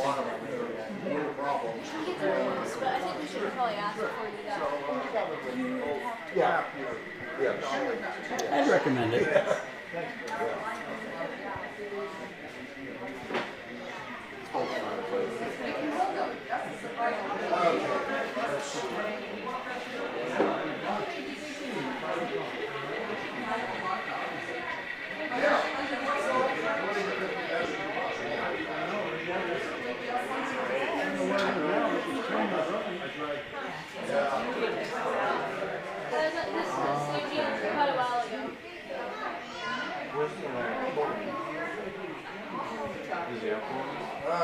lot of little problems. But I think we should probably ask before we do that. Yeah. Yes. I'd recommend it. Quite a while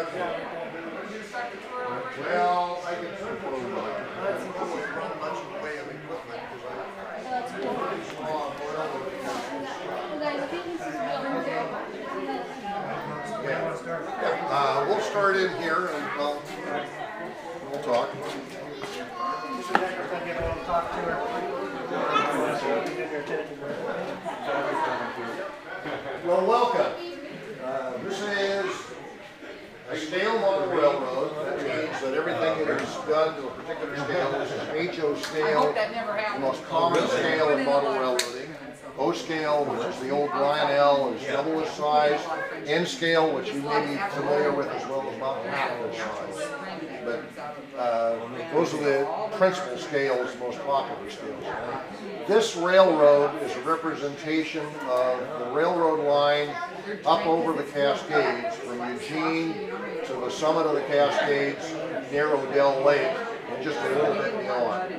ago. Well, I can certainly run much in the way of equipment because That's cool. Guys, I think this is we'll start in here and we'll talk. Well, welcome. This is a scale model railroad. That means that everything that is done to a particular scale is an HO scale, the most common scale in model railroading. O scale, which is the old Lionel, is double its size. N scale, which you may be familiar with as well, is about half its size. But those are the principal scales, the most popular scales. This railroad is a representation of the railroad line up over the Cascades, from Eugene to the summit of the Cascades near Odell Lake, and just a little bit beyond.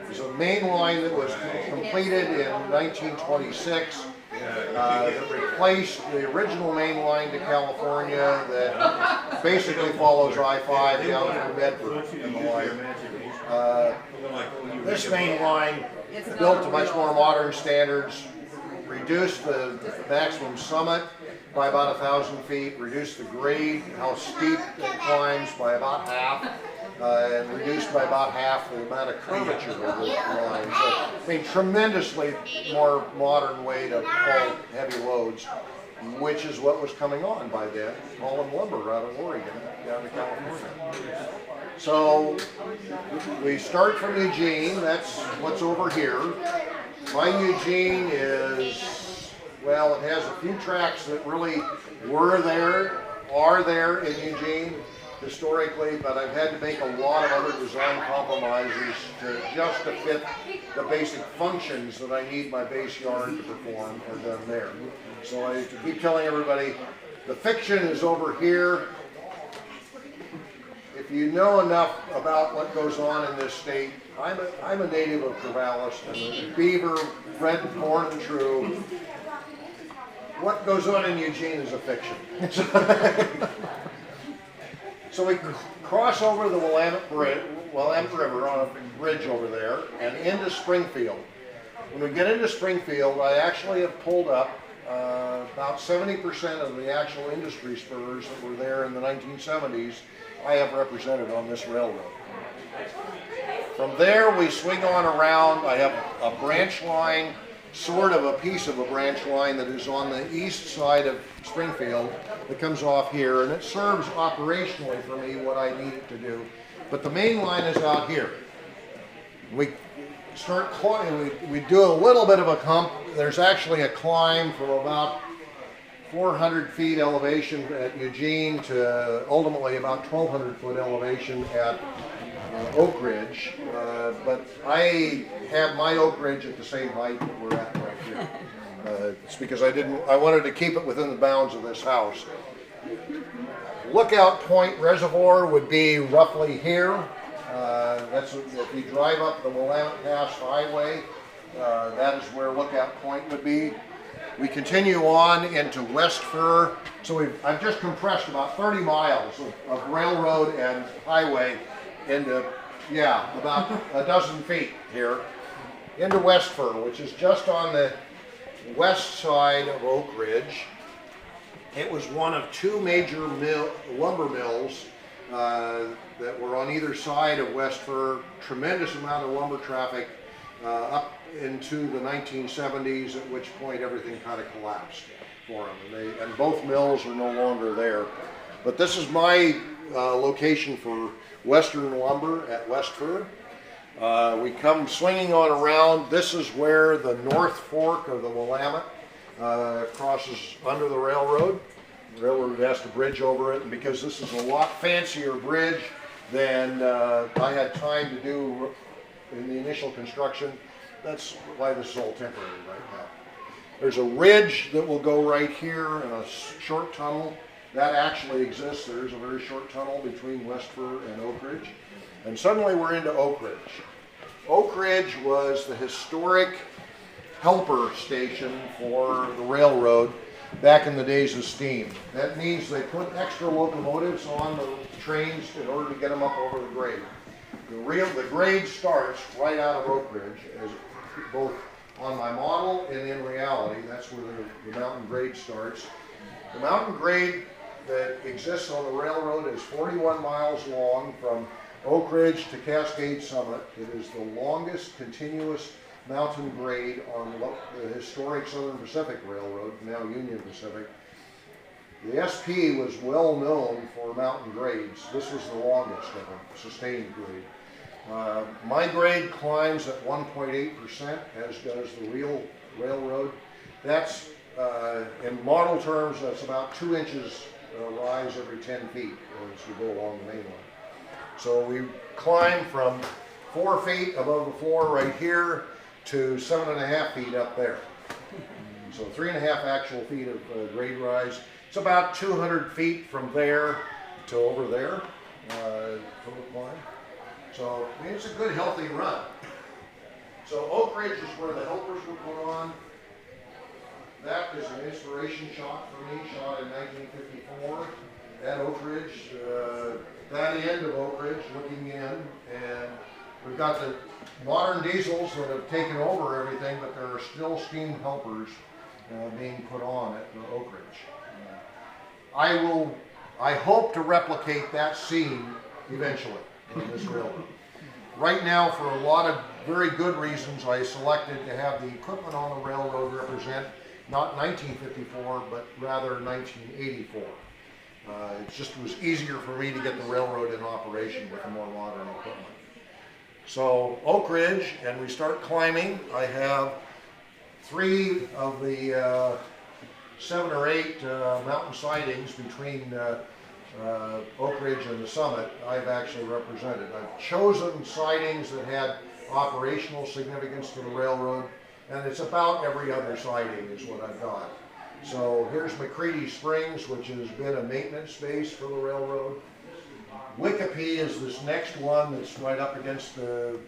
It's a main line that was completed in 1926 that replaced the original main line to California that basically follows I-5 down to Medford and the line. This main line, built to much more modern standards, reduced the maximum summit by about 1,000 feet, reduced the grade, how steep it climbs by about half, and reduced by about half the amount of curvature of the line. So, I mean, tremendously more modern way to haul heavy loads, which is what was coming on by then, hauling lumber out of Oregon down to California. So we start from Eugene, that's what's over here. My Eugene is, well, it has a few tracks that really were there, are there in Eugene historically, but I've had to make a lot of other design compromises to fit the basic functions that I need my base yard to perform are done there. So I keep telling everybody, the fiction is over here. If you know enough about what goes on in this state, I'm a native of Corvallis, and a beaver, bred, born and true. What goes on in Eugene is a fiction. So we cross over the Willamette River on a bridge over there and into Springfield. When we get into Springfield, I actually have pulled up about 70% of the actual industry spurs that were there in the 1970s. I have represented on this railroad. From there, we swing on around. I have a branch line, sort of a piece of a branch line that is on the east side of Springfield that comes off here, and it serves operationally for me what I need it to do. But the main line is out here. We start climbing, we do a little bit of a hump. There's actually a climb from about 400 feet elevation at Eugene to ultimately about 1,200 foot elevation at Oak Ridge, but I have my Oak Ridge at the same height that we're at right here. It's because I wanted to keep it within the bounds of this house. Lookout Point Reservoir would be roughly here. That's if you drive up the Willamette Pass Highway, that is where Lookout Point would be. We continue on into West Fur. So I've just compressed about 30 miles of railroad and highway into, about a dozen feet here, into West Fur, which is just on the west side of Oak Ridge. It was one of two major lumber mills that were on either side of West Fur. Tremendous amount of lumber traffic up into the 1970s, at which point everything kind of collapsed for them. And both mills are no longer there. But this is my location for Western lumber at Westford. We come swinging on around. This is where the North Fork of the Willamette crosses under the railroad. The railroad has to bridge over it, and because this is a lot fancier bridge than I had time to do in the initial construction, that's why this is all temporary right now. There's a ridge that will go right here and a short tunnel. That actually exists. There's a very short tunnel between Westford and Oak Ridge. And suddenly we're into Oak Ridge. Oak Ridge was the historic helper station for the railroad back in the days of steam. That means they put extra locomotives on the trains in order to get them up over the grade. The grade starts right out of Oak Ridge, as both on my model and in reality. That's where the mountain grade starts. The mountain grade that exists on the railroad is 41 miles long from Oak Ridge to Cascade Summit. It is the longest continuous mountain grade on the historic Southern Pacific Railroad, now Union Pacific. The SP was well known for mountain grades. This was the longest of them, sustained grade. My grade climbs at 1.8%, as does the real railroad. That's, in model terms, that's about 2 inches rise every 10 feet as we go along the main line. So we climb from 4 feet above the floor right here to 7.5 feet up there. So 3.5 actual feet of grade rise. It's about 200 feet from there to over there, total climb. So I mean, it's a good healthy run. So Oak Ridge is where the helpers were put on. That is an inspiration shot for me, shot in 1954 at Oak Ridge. That end of Oak Ridge looking in, and we've got the modern diesels that have taken over everything, but there are still steam helpers being put on at Oak Ridge. I hope to replicate that scene eventually in this railroad. Right now, for a lot of very good reasons, I selected to have the equipment on the railroad represent not 1954, but rather 1984. It just was easier for me to get the railroad in operation with the more modern equipment. So Oak Ridge, and we start climbing. I have 3 of the 7 or 8 mountain sidings between Oak Ridge and the summit I've actually represented. I've chosen sidings that had operational significance to the railroad, and it's about every other siding is what I've got. So here's McCready Springs, which has been a maintenance base for the railroad. Wikipe is this next one that's right up against the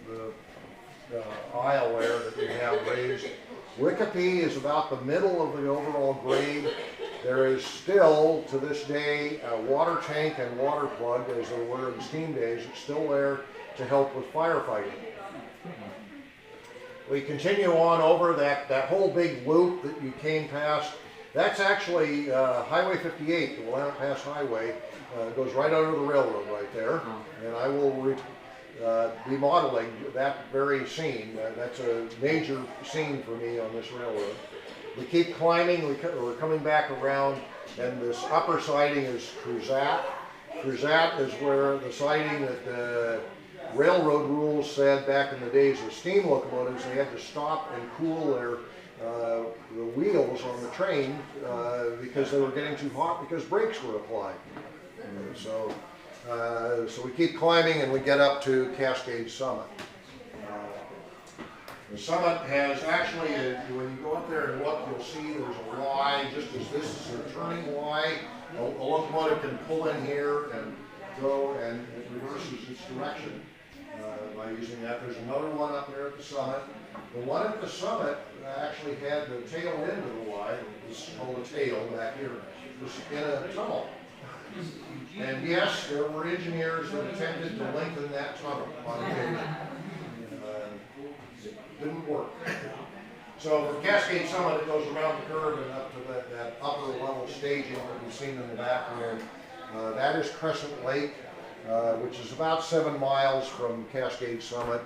aisle there that we have raised. Wikipe is about the middle of the overall grade. There is still, to this day, a water tank and water plug, as there were in steam days. It's still there to help with firefighting. We continue on over that whole big loop that you came past. That's actually Highway 58, the Willamette Pass Highway. Goes right under the railroad right there. And I will be modeling that very scene. That's a major scene for me on this railroad. We keep climbing, we're coming back around, and this upper siding is Cruzat. Cruzat is where the siding that the railroad rules said back in the days of steam locomotives, they had to stop and cool the wheels on the train because they were getting too hot because brakes were applied. So we keep climbing and we get up to Cascade Summit. The summit has actually, when you go up there and look, you'll see there's a Y, just as this is a turning Y. A locomotive can pull in here and go, and it reverses its direction by using that. There's another one up there at the summit. The one at the summit actually had the tail end of the Y, this is called the tail back here, was in a tunnel. And yes, there were engineers that attempted to lengthen that tunnel on occasion. Didn't work. So from Cascade Summit, it goes around the curve and up to that upper level staging that we've seen in the background. That is Crescent Lake, which is about 7 miles from Cascade Summit.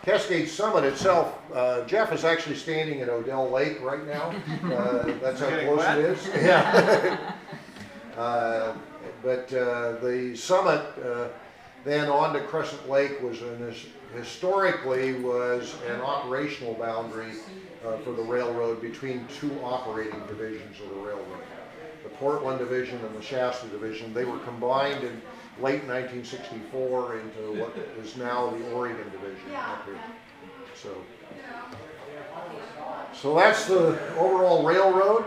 Cascade Summit itself, Jeff is actually standing at Odell Lake right now. That's how close it is. Yeah. but the summit then on to Crescent Lake was historically was an operational boundary for the railroad between two operating divisions of the railroad. The Portland Division and the Shasta Division, they were combined in late 1964 into what is now the Oregon Division up here. So that's the overall railroad.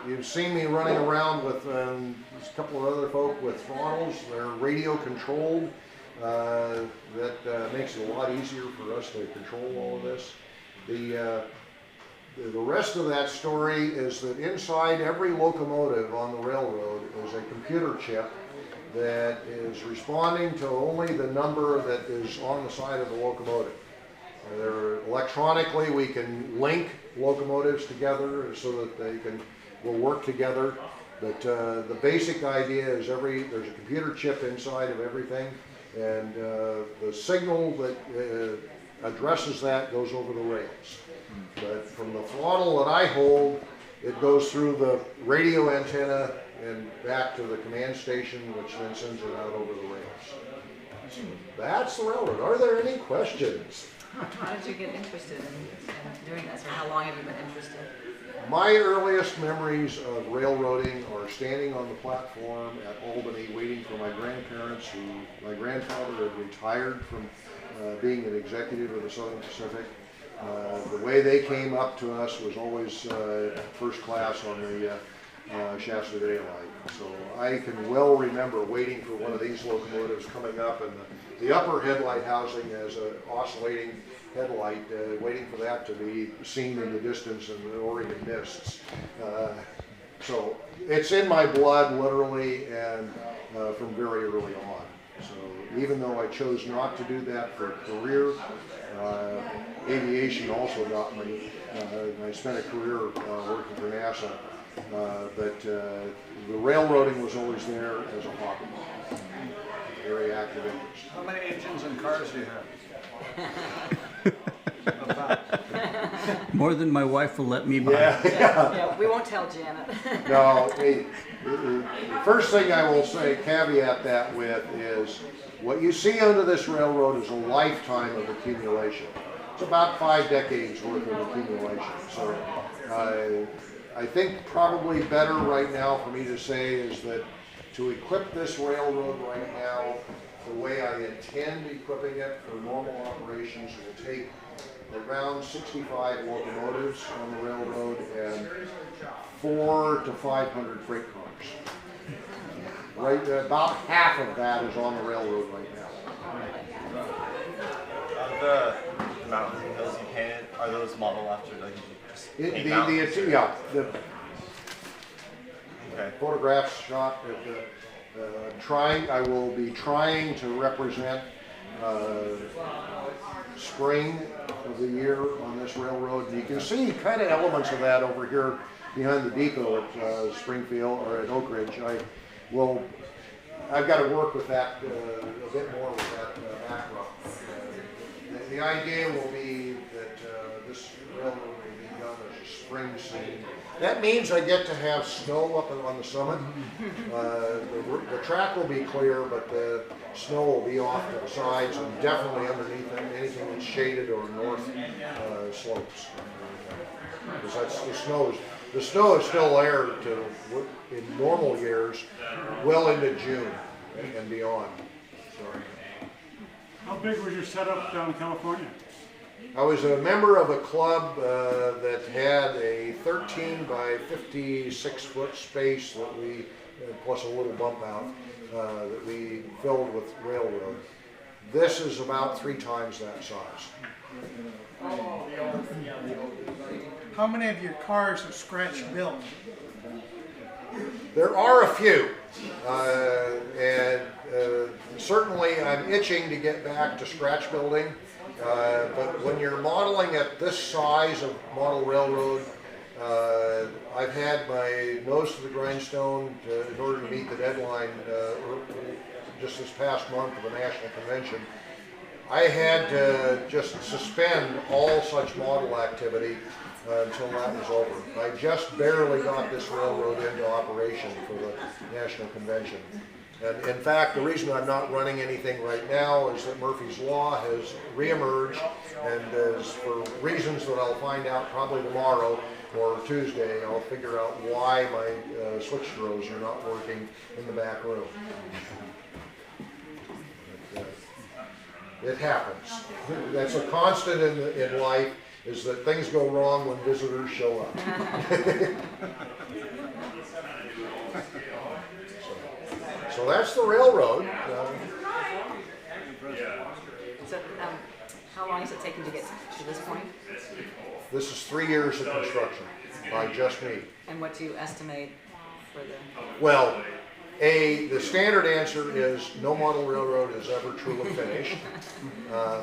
You've seen me running around with a couple of other folk with throttles. They're radio controlled. That makes it a lot easier for us to control all of this. The rest of that story is that inside every locomotive on the railroad is a computer chip that is responding to only the number that is on the side of the locomotive. Electronically, we can link locomotives together so that they will work together. But the basic idea is there's a computer chip inside of everything, and the signal that addresses that goes over the rails. But from the throttle that I hold, it goes through the radio antenna and back to the command station, which then sends it out over the rails. That's the railroad. Are there any questions? How did you get interested in doing this, or how long have you been interested? My earliest memories of railroading are standing on the platform at Albany waiting for my grandparents, my grandfather had retired from being an executive of the Southern Pacific. The way they came up to us was always first class on the Shasta Daylight. So I can well remember waiting for one of these locomotives coming up, and the upper headlight housing as an oscillating headlight, waiting for that to be seen in the distance in the Oregon mists. So it's in my blood, literally, and from very early on. So even though I chose not to do that for a career, aviation also got me. I spent a career working for NASA, but the railroading was always there as a hobby. Very active interest. How many engines and cars do you have? More than my wife will let me buy. Yeah, we won't tell Janet. No, the first thing I will say, caveat that with, is what you see under this railroad is a lifetime of accumulation. It's about 5 decades worth of accumulation. So I think probably better right now for me to say is that to equip this railroad right now the way I intend equipping it for normal operations will take around 65 locomotives on the railroad and 400 to 500 freight cars. Right, about half of that is on the railroad right now. The mountains and hills you painted, are those modeled after, like, did you just paint mountains? The Okay. photographs shot at the I will be trying to represent spring of the year on this railroad, and you can see kind of elements of that over here behind the depot at Springfield or at Oak Ridge. I've got to work with that a bit more with that background. The idea will be that this railroad will be done as a spring scene. That means I get to have snow up on the summit. The track will be clear, but the snow will be off to the sides and definitely underneath anything that's shaded or north slopes. Because that's the snow is still there in normal years, well into June and beyond. So. How big was your setup down in California? I was a member of a club that had a 13 by 56 foot space that we, plus a little bump out, that we filled with railroad. This is about 3 times that size. How many of your cars are scratch built? There are a few, and certainly I'm itching to get back to scratch building. But when you're modeling at this size of model railroad, I've had my nose to the grindstone in order to meet the deadline just this past month of a national convention. I had to just suspend all such model activity until that was over. I just barely got this railroad into operation for the National Convention. And in fact, the reason I'm not running anything right now is that Murphy's Law has reemerged, and as for reasons that I'll find out probably tomorrow or Tuesday, I'll figure out why my switch throws are not working in the back room. But, it happens. That's a constant in life, is that things go wrong when visitors show up. So that's the railroad. So, how long has it taken to get to this point? This is 3 years of construction by just me. And what do you estimate for the? Well, the standard answer is no model railroad is ever truly finished.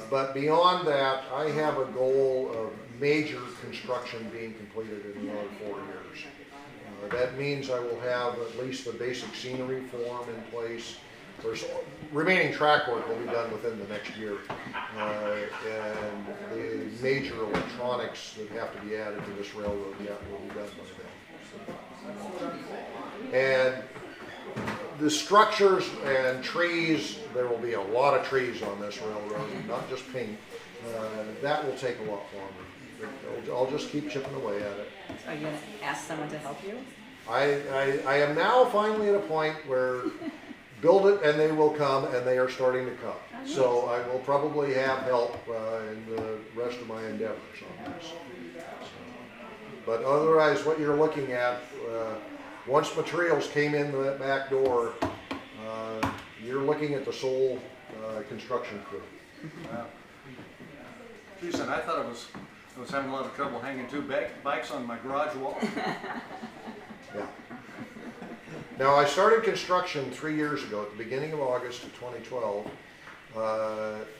But beyond that, I have a goal of major construction being completed in another 4 years. That means I will have at least the basic scenery form in place. There's remaining track work will be done within the next year. And the major electronics that have to be added to this railroad yet will be done by then. And the structures and trees, there will be a lot of trees on this railroad, not just paint. That will take a lot longer. I'll just keep chipping away at it. Are you going to ask someone to help you? I am now finally at a point where build it and they will come, and they are starting to come. So I will probably have help in the rest of my endeavors on this. But otherwise, what you're looking at, once materials came in that back door, you're looking at the sole construction crew. Wow. Geez, and I thought I was having a lot of trouble hanging two bikes on my garage wall. Yeah. Now, I started construction 3 years ago, at the beginning of August of 2012,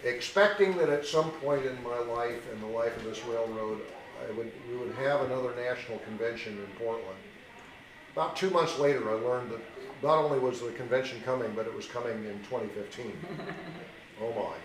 expecting that at some point in my life and the life of this railroad, we would have another national convention in Portland. About 2 months later, I learned that not only was the convention coming, but it was coming in 2015. Oh my.